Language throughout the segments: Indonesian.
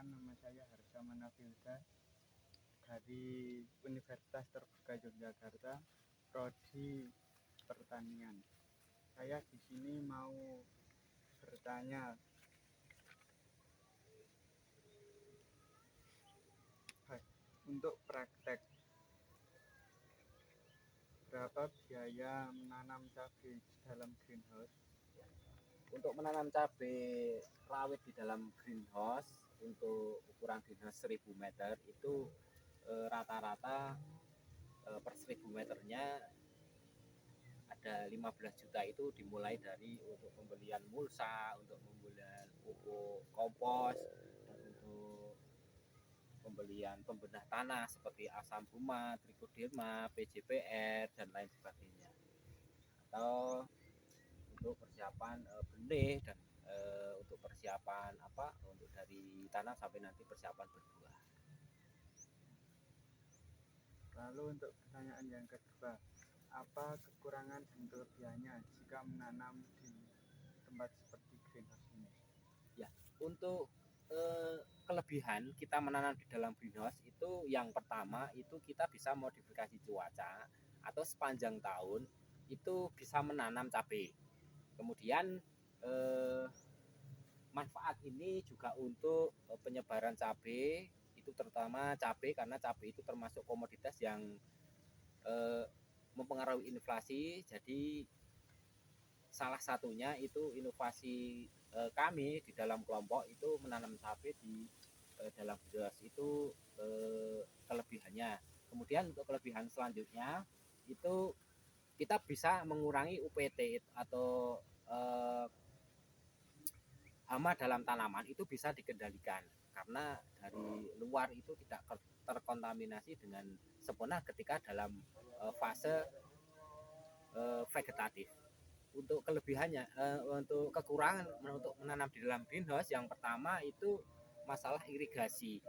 Perkenalkan, nama saya Harsha Manafilda dari Universitas Terbuka Yogyakarta, Prodi Pertanian. Saya di sini mau bertanya, untuk praktek, berapa biaya menanam cabai di dalam greenhouse? Untuk menanam cabai rawit di dalam greenhouse untuk ukuran greenhouse 1000 meter itu rata-rata per 1000 meternya ada 15 juta. Itu dimulai dari untuk pembelian mulsa, untuk pembelian pupuk kompos, dan untuk pembelian pembenah tanah seperti asam guma, trichoderma, PJPR, dan lain sebagainya. Atau untuk persiapan benih dan untuk persiapan untuk dari tanam sampai nanti persiapan berbuah. Lalu untuk pertanyaan yang kedua, apa kekurangan dan kelebihannya jika menanam di tempat seperti greenhouse ini? Ya, untuk kelebihan kita menanam di dalam greenhouse itu yang pertama itu kita bisa modifikasi cuaca atau sepanjang tahun itu bisa menanam cabai. Kemudian manfaat ini juga untuk penyebaran cabai, itu terutama cabai karena cabai itu termasuk komoditas yang mempengaruhi inflasi. Jadi salah satunya itu inovasi kami di dalam kelompok itu menanam cabai di dalam greenhouse itu kelebihannya. Kemudian untuk kelebihan selanjutnya itu kita bisa mengurangi UPT atau hama dalam tanaman itu bisa dikendalikan karena dari luar itu tidak terkontaminasi dengan sempurna ketika dalam fase vegetatif. Untuk kelebihannya, untuk kekurangan untuk menanam di dalam greenhouse yang pertama itu masalah irigasi.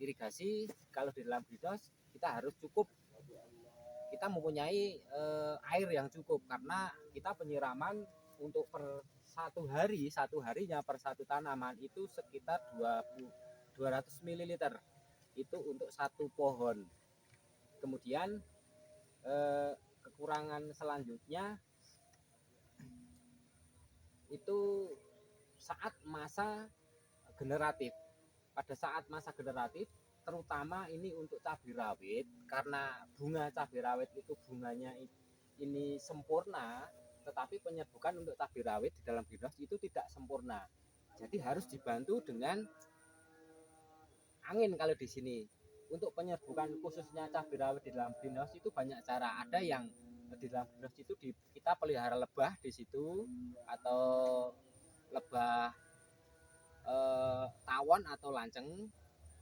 Irigasi kalau di dalam greenhouse kita harus cukup, kita mempunyai air yang cukup karena kita penyiraman untuk per satu harinya per satu tanaman itu sekitar 200 ml itu untuk satu pohon. Kemudian kekurangan selanjutnya itu saat masa generatif. Pada saat masa generatif terutama ini untuk cabai rawit, karena bunga cabai rawit itu bunganya ini sempurna, tetapi penyerbukan untuk cabai rawit di dalam greenhouse itu tidak sempurna. Jadi harus dibantu dengan angin. Kalau di sini untuk penyerbukan khususnya cabai rawit di dalam greenhouse itu banyak cara. Ada yang di dalam greenhouse itu kita pelihara lebah di situ, atau lebah tawon atau lanceng,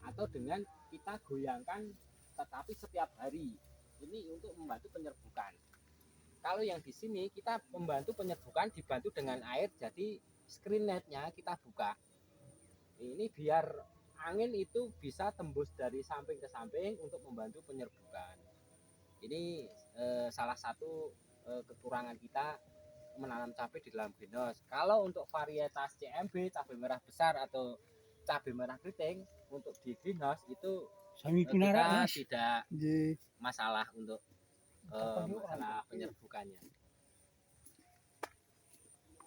atau dengan kita goyangkan tetapi setiap hari. Ini untuk membantu penyerbukan. Kalau yang di sini kita membantu penyerbukan dibantu dengan air, jadi screen netnya kita buka. Ini biar angin itu bisa tembus dari samping ke samping untuk membantu penyerbukan. Ini salah satu kekurangan kita menanam cabai di dalam greenhouse. Kalau untuk varietas CMB, cabai merah besar atau cabai merah keriting untuk di greenhouse itu kita tidak masalah untuk masalah penyerbukannya.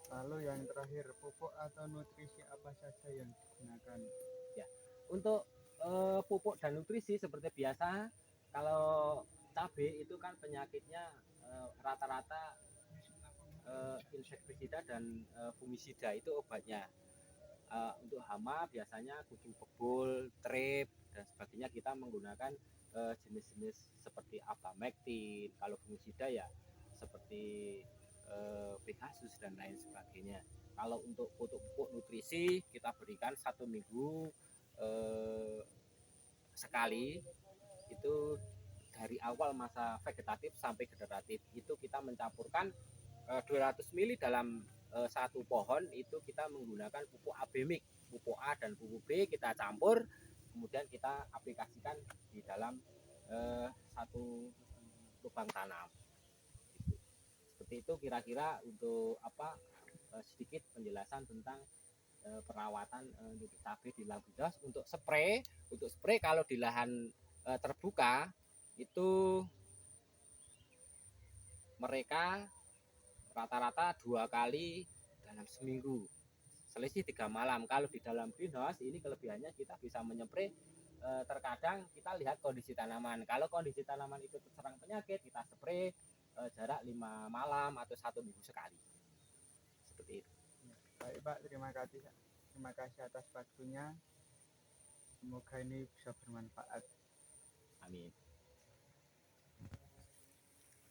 Lalu yang terakhir, pupuk atau nutrisi apa saja yang digunakan? Ya, untuk pupuk dan nutrisi seperti biasa, kalau cabai itu kan penyakitnya rata-rata insektisida dan fungisida itu obatnya. Untuk hama biasanya kutu kebul, trip dan sebagainya kita menggunakan jenis-jenis seperti abamectin. Kalau fungisida ya seperti Pegasus dan lain sebagainya. Kalau untuk pupuk nutrisi kita berikan 1 minggu sekali, itu dari awal masa vegetatif sampai generatif itu kita mencampurkan 200 ml dalam satu pohon. Itu kita menggunakan pupuk AB mix, pupuk A dan pupuk B kita campur, kemudian kita aplikasikan di dalam satu lubang tanam. Seperti itu kira-kira untuk sedikit penjelasan tentang perawatan untuk cabai di lahan greenhouse. Untuk spray kalau di lahan terbuka itu mereka rata-rata 2 kali dalam seminggu, selisih 3 malam. Kalau di dalam greenhouse ini kelebihannya kita bisa menyepray, terkadang kita lihat kondisi tanaman. Kalau kondisi tanaman itu terserang penyakit, kita spray jarak 5 malam atau 1 minggu sekali. Seperti itu. Baik Pak, terima kasih atas waktunya. Semoga ini bisa bermanfaat. Amin.